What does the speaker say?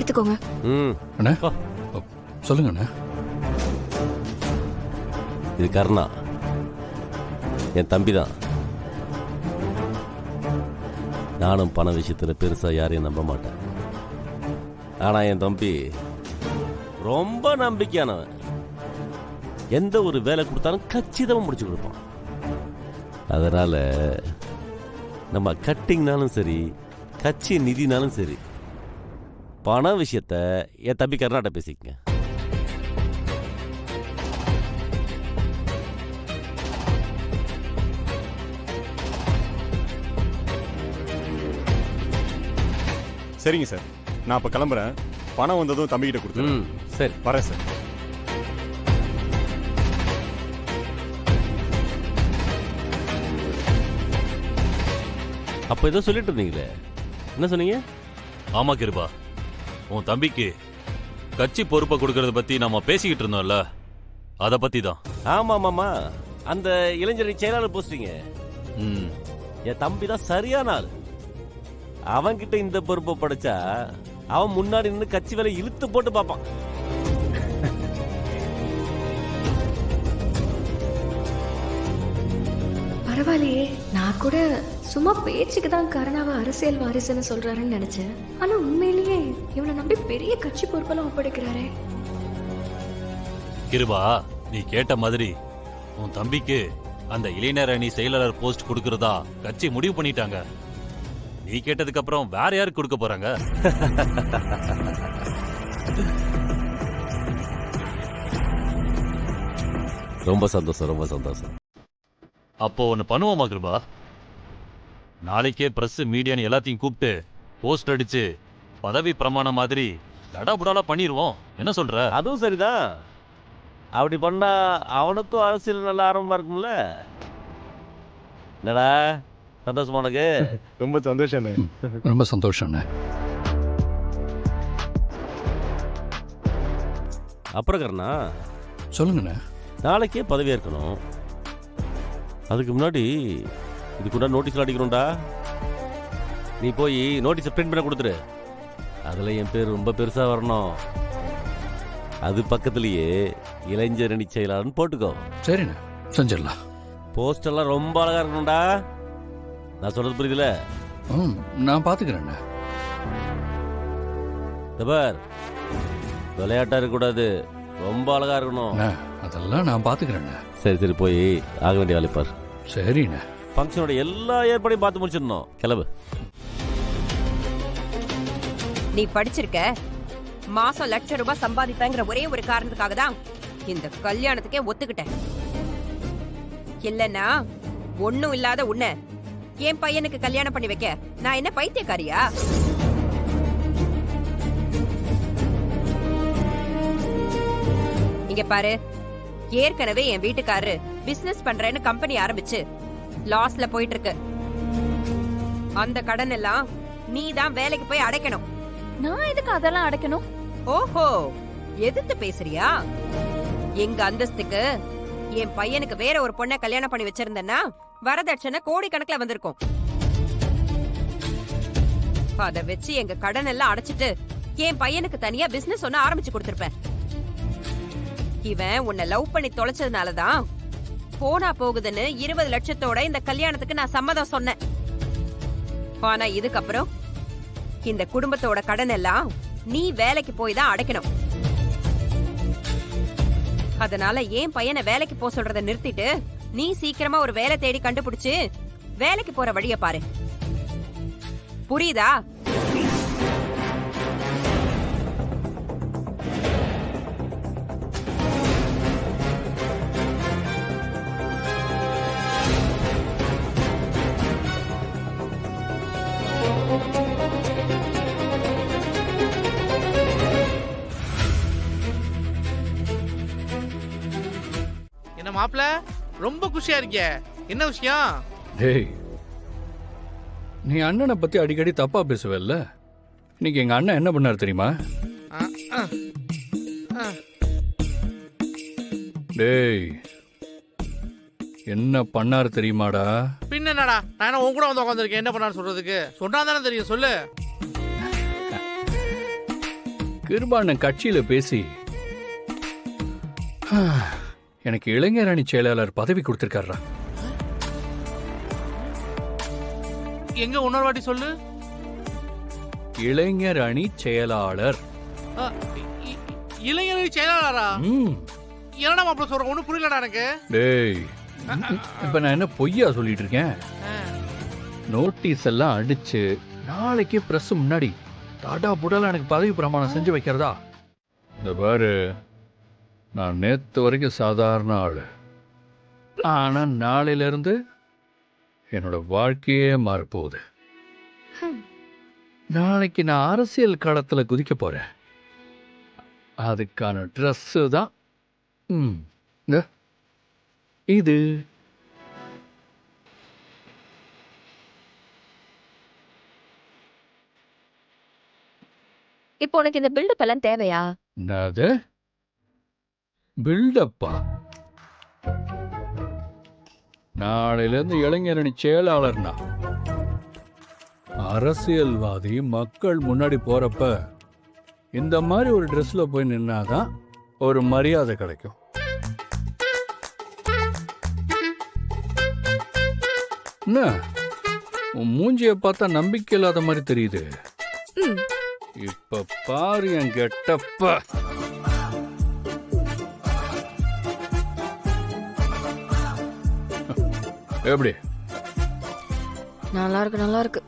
எடுத்துக்கோங்க. அண்ணா சொல்லுங்க அண்ணா. இது கர்ணா, என் தம்பி தான். நானும் பண விஷயத்துல பெருசா யாரையும் நம்ப மாட்டேன். ஆனா என் தம்பி ரொம்ப நம்பிக்கையானவன். எந்த ஒரு வேலை கொடுத்தாலும் கச்சிதமா முடிச்சு கொடுப்பான். அதனால நம்ம கட்டிங்னாலும் சரி, கட்சி நிதினாலும் சரி, பண விஷயத்த என் தம்பி கர்நாட்ட பேசிக்கங்க. சரிங்க சார், நான் அப்ப கிளம்புறேன். பணம் வந்ததும் தம்பிக்கிட்ட கொடுத்துருங்க. சரி, வரேன் சார். அப்ப ஏதோ சொல்லிட்டு இருந்தீங்களே, என்ன சொன்னீங்க? ஆமா கிருபா, உன் தம்பிக்கு கட்சி பொறுப்பை கொடுக்கறத பத்தி நாம பேசிக்கிட்டு இருந்தோம்ல, அத பத்தி தான். ஆமா மாமா, அந்த இளைஞரணி செயலாளர் போஸ்டிங்க என் தம்பி தான் சரியான ஆள். அவன்கிட்ட இந்த பொறுப்பை படைச்சா அவன் முன்னாடி நின்று கட்சி வேலை இழுத்து போட்டு பார்ப்பான். பரவாயில்லையே, நான் கூட சும்மா பேச்சுக்கு தான் கருணாவை அரசியல் வாரிசுன்னு சொல்றாருன்னு நினைச்சேன். ஆனா உண்மையிலேயே இவனை நம்பி பெரிய கட்சி பொறுப்பெல்லாம் ஒப்படைக்கிறாரே. கிருபா, நீ கேட்ட மாதிரி உன் தம்பிக்கு அந்த இளைஞர் அணி செயலாளர் போஸ்ட் கொடுக்கறதா கட்சி முடிவு பண்ணிட்டாங்க. நீ கேட்டதுக்கு அப்புறம் வேற யாருக்கு கொடுக்க போறாங்க? ரொம்ப சந்தோஷம், ரொம்ப சந்தோஷம். அப்போ ஒன்னு பண்ணுவோமா கிருபா? நாளைக்கே பிரஸ் மீடியான்னு எல்லாத்தையும் கூப்பிட்டு போஸ்ட் அடிச்சு பதவி பிரமாணம் மாதிரி தடாபுடாலா பண்ணிடுவோம். என்ன சொல்ற? அதுவும் சரிதான். அப்படி பண்ணா அவனுக்கும் அரசியல் நல்ல ஆரம்பமா இருக்கும்ல. என்னடா சந்தோஷமா உனக்கு? ரொம்ப சந்தோஷம். ரொம்ப சந்தோஷம் அண்ணா. அப்புறம் கர்ணா, சொல்லுங்கண்ணா. நாளைக்கே பதவி ஏற்கணும். அதுக்கு முன்னாடி இதுக்குண்டா நோட்டீஸ் அடிக்கணும்டா. நீ போய் நோட்டீஸை பிரிண்ட் பண்ண கொடுத்துரு. அதில் என் பேர் ரொம்ப பெருசாக வரணும். அது பக்கத்துலேயே இளைஞர் அணி செயலாளர்னு போட்டுக்கோ. சரிண்ணா, செஞ்சிடலாம். போஸ்டெல்லாம் ரொம்ப அழகாக இருக்கணும்டா. நான் சொல்கிறது புரியுதுல? நான் பார்த்துக்கிறேண்ணா. தபார், விளையாட்டாக இருக்கக்கூடாது, ரொம்ப அழகாக இருக்கணும். அதெல்லாம் நான் பார்த்துக்கிறேண்ணா. சரி சரி, போய் ஆக வேண்டிய வேலை பாரு. சரிண்ணா. ஃபங்க்ஷனோட எல்லா ஏற்பாடையும் பார்த்து முடிச்சிடணும். கிளம்பு. நீ படிச்சிருக்க, மாசம் லட்சம் ரூபாய் சம்பாதிப்பேங்கிற ஒரே ஒரு காரணத்துக்காக தான் இந்த கல்யாணத்துக்கே ஒத்துக்கிட்டேன். இல்லன்னா ஒண்ணும் இல்லாத உன்னை என் பையனுக்கு கல்யாணம் பண்ணி வைக்க நான் என்ன பைத்தியக்காரியா? இங்க பாரு, ஏற்கனவே என் வீட்டுக்காரரு பிசினஸ் பண்றேன்னு கம்பெனி ஆரம்பிச்சு லாஸ்ல போயிட்டு இருக்கு. அந்த கடன் எல்லாம் நீ தான் வேலைக்கு போய் அடைக்கணும். நான் எதுக்கு அதெல்லாம் அடைக்கணும்? ஓஹோ, எதிர்த்து பேசுறியா? எங்க அந்தஸ்துக்கு என் பையனுக்கு வேற ஒரு பொண்ணை கல்யாணம் பண்ணி வச்சிருந்தேன்னா வரதட்சணை கோடி கணக்குல வந்திருக்கும். அத வச்சு எங்க கடன் எல்லாம் அடைச்சிட்டு என் பையனுக்கு தனியா பிசினஸ் ஒண்ணு ஆரம்பிச்சு கொடுத்திருப்பேன். இவன் உன்னை லவ் பண்ணி தொலைச்சதுனாலதான் போனா போகுதுன்னு 20 லட்சத்தோட இந்த கல்யாணத்துக்கு நான் சம்மதம் சொன்னேன். ஆனா இதுக்கப்புறம் இந்த குடும்பத்தோட கடன் எல்லாம் நீ வேலைக்கு போய் தான் அடைக்கணும். அதனால ஏன் பையனை வேலைக்கு போக சொல்றத நிறுத்திட்டு நீ சீக்கிரமா ஒரு வேலை தேடி கண்டுபிடிச்சு வேலைக்கு போற வழிய பாரு. புரியுதா? என்ன மாப்ள, ரொம்ப குஷியா இருக்கிய? என்ன விஷயம்? டேய், நீ அண்ணனை பத்தி அடிக்கடி தப்பா பேசுவல்ல. இன்னைக்கு எங்க அண்ணன் என்ன பண்ணாரு தெரியுமா? டேய், என்ன பண்ணாரு தெரியுமாடா? பின்ன என்னடா, நான் என்ன உன் கூட வந்து உட்காந்துருக்கேன், என்ன பண்ணாரு சொல்றதுக்கு? சொன்னா தானே தெரியும், சொல்லு. கிருபாண்ணன் கட்சியில பேசி எனக்கு இளைஞர் அணி செயலாளர் பதவி கொடுத்திருக்காரா. எங்க இன்னொரு வாட்டி சொல்லு. இளைஞர் அணி செயலாளர். ஆ, இளைஞரணி செயலாளரா? ம். என்னடா மாப்பிள்ள சொல்ற? ஒண்ணும் புரியலடா எனக்கு. டேய், இப்ப நான் என்ன பொய்யா சொல்லிட்டு இருக்கேன்? ஆ. நோட்டீஸ் எல்லாம் அடிச்சு நாளைக்கே பிரஸ் முன்னாடி டாடா புடலா எனக்கு பதவி பிரமாணம் செஞ்சு வைக்கிறதா? இந்த பாரு, நான் நேத்து வரைக்கும் சாதாரண ஆளு. ஆனா நாளையில இருந்து என்னோட வாழ்க்கையே மாறப்போகுது. நாளைக்கு நான் அரசியல் களத்துல குதிக்க போறேன். அதுக்கான ட்ரெஸ்ஸு தான் இது. இப்போ உனக்கு இந்த பில்டப் எல்லாம் தேவையா? என்னது பில்டப்பா? நாளையிலேருந்து இளைஞரணி செயலாளர்னா அரசியல்வாதி மக்கள் முன்னாடி போறப்ப இந்த மாதிரி ஒரு ட்ரெஸ்ல போய் நின்னாதான் ஒரு மரியாதை கிடைக்கும். என்ன உன் மூஞ்சிய பார்த்தா நம்பிக்கை இல்லாத மாதிரி தெரியுது. இப்ப பாரு என் கெட்டப்ப. எப்படி? நல்லா இருக்கு, நல்லா இருக்கு.